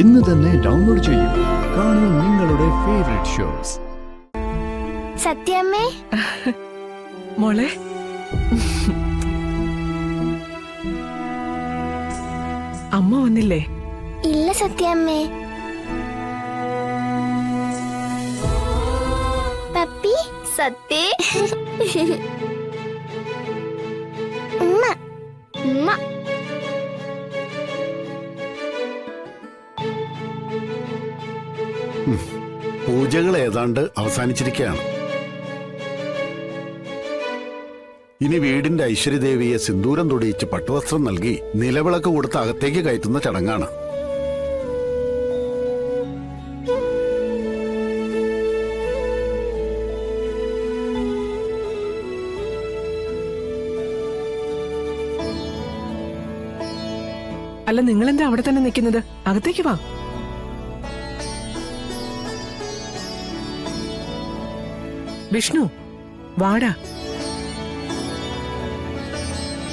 ഇന്ന് തന്നെ ഡൗൺലോഡ് ചെയ്യൂ. കാണൂ നിങ്ങളുടെ ഫേവറേറ്റ് ഷോസ്. സത്യമ്മേ മോളെ, അമ്മ വന്നില്ലേ? ഇല്ല സത്യമ്മേ. പപ്പി സത്യേ ഉമ്മ ഉമ്മ പൂജകൾ ഏതാണ്ട് അവസാനിച്ചിരിക്കുകയാണ്. ഇനി വീടിന്റെ ഐശ്വര്യദേവിയെ സിന്ദൂരം തൊടിയിച്ച് പട്ടുവസ്ത്രം നൽകി നിലവിളക്ക് കൊടുത്ത് അകത്തേക്ക് കയറ്റുന്ന ചടങ്ങാണ്. അല്ല, നിങ്ങളെന്താ അവിടെ തന്നെ നിൽക്കുന്നത്? അകത്തേക്ക് വാ. വിഷ്ണു, വാടാ.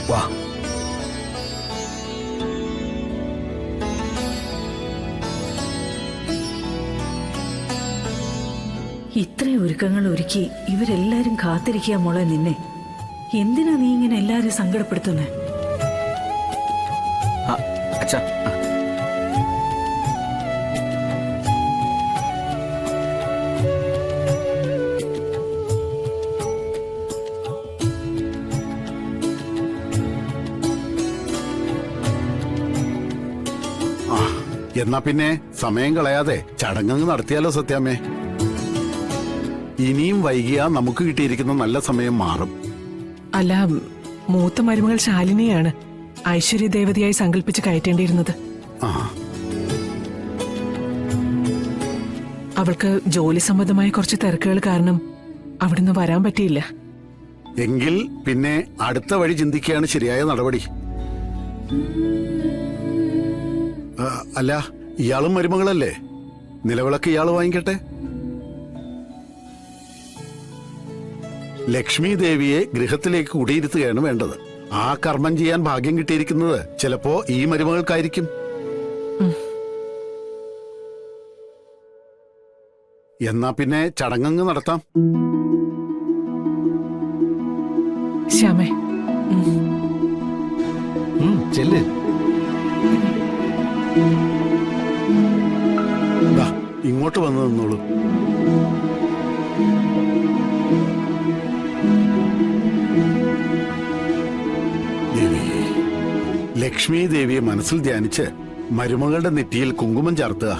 വാ. ഇത്രയും ഒരുക്കങ്ങൾ ഒരുക്കി ഇവരെല്ലാരും കാത്തിരിക്കുക മോളെ നിന്നെ. എന്തിനാ നീ ഇങ്ങനെ എല്ലാരും സങ്കടപ്പെടുത്തുന്നേ? അച്ഛാ, എന്നാ പിന്നെ സമയം കളയാതെ ചടങ്ങ് നടത്തിയാലോ സത്യാമ്മേ? ഇനിയും വൈകിയാ നമുക്ക് കിട്ടിയിരിക്കുന്ന നല്ല സമയം മാറും. അല്ല, മൂത്ത മരുമകൾ ശാലിനിയാണ് ഐശ്വര്യ ദേവതയായി സങ്കല്പിച്ച് കയറ്റേണ്ടിയിരുന്നത്. ആ, അവൾക്ക് ജോലി സംബന്ധമായ കുറച്ച് തിരക്കുകൾ കാരണം അവിടുന്ന് വരാൻ പറ്റിയില്ല. എങ്കിൽ പിന്നെ അടുത്ത വഴി ചിന്തിക്കുകയാണ് ശരിയായ നടപടി. അല്ല, ഇയാളും മരുമകളല്ലേ? നിലവിളക്ക് ഇയാള് വാങ്ങിക്കട്ടെ. ലക്ഷ്മി ദേവിയെ ഗൃഹത്തിലേക്ക് കുടിയിരുത്തുകയാണ് വേണ്ടത്. ആ കർമ്മം ചെയ്യാൻ ഭാഗ്യം കിട്ടിയിരിക്കുന്നത് ചിലപ്പോ ഈ മരുമകൾക്കായിരിക്കും. എന്നാ പിന്നെ ചടങ്ങ് നടത്താം. ശ്യാമേ, ചെല്ല്. ഇങ്ങോട്ട് വന്നു നിന്നോളൂ. ദേവി, ലക്ഷ്മി ദേവിയെ മനസ്സിൽ ധ്യാനിച്ച് മരുമകളുടെ നെറ്റിയിൽ കുങ്കുമം ചാർത്തുക.